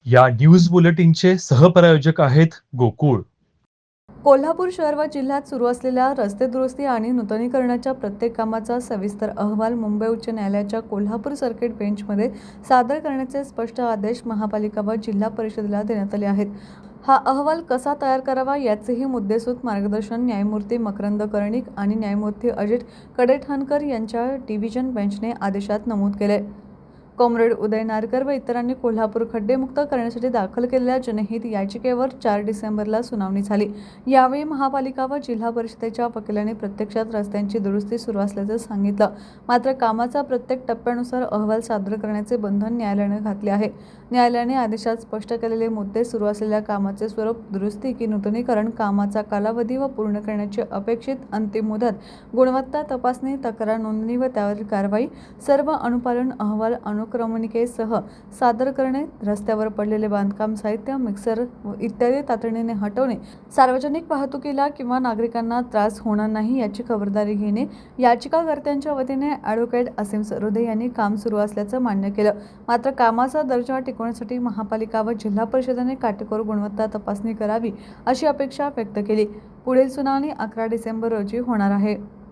या न्यूज बुलेटिनचे सहप्रायोजक आहेत गोकुळ. कोल्हापूर शहर व जिल्ह्यात सुरू असलेल्या रस्ते दुरुस्ती आणि नूतनीकरणाच्या प्रत्येक कामाचा सविस्तर अहवाल मुंबई उच्च न्यायालयाच्या कोल्हापूर सर्किट बेंचमध्ये सादर करण्याचे स्पष्ट आदेश महापालिका व जिल्हा परिषदेला देण्यात आले आहेत. हा अहवाल कसा तयार करावा याचेही मुद्देसूद मार्गदर्शन न्यायमूर्ती मकरंद कर्णिक आणि न्यायमूर्ती अजित कडेठाणकर यांच्या डिव्हिजन बेंचने आदेशात नमूद केले. कॉम्रेड उदय नारकर व इतरांनी कोल्हापूर खड्डेमुक्त करण्यासाठी दाखल केलेल्या जनहित याचिकेवर 4 डिसेंबरला सुनावणी झाली. यावेळी महापालिका व जिल्हा परिषदेच्या वकिलांनी प्रत्यक्षात रस्त्यांची दुरुस्ती सुरू असल्याचं सांगितलं. मात्र कामाचा प्रत्येक टप्प्यानुसार अहवाल सादर करण्याचे बंधन न्यायालयाने घातले आहे. न्यायालयाने आदेशात स्पष्ट केलेले मुद्दे सुरू असलेल्या कामाचे स्वरूप, दुरुस्ती की नूतनीकरण, कामाचा कालावधी व पूर्ण करण्याची अपेक्षित अंतिम मुदत, गुणवत्ता तपासणी, तक्रार नोंदणी व त्यावरील कारवाई, सर्व अनुपालन अहवाल अनुक्रमणिकेसह सादर करणे, रस्त्यावर पडलेले बांधकाम साहित्य, मिक्सर इत्यादी तातडीने हटवणे, सार्वजनिक वाहतुकीला किंवा नागरिकांना त्रास होणार नाही याची खबरदारी घेणे. याचिकाकर्त्यांच्या वतीने ॲडव्होकेट असीम सरोदे यांनी काम सुरू असल्याचं मान्य केलं. मात्र कामाचा दर्जा टिकवण्यासाठी महापालिका व जिल्हा परिषदेने काटेकोर गुणवत्ता तपासणी करावी अशी अपेक्षा व्यक्त केली. पुढील सुनावणी 11 डिसेंबर रोजी होणार आहे.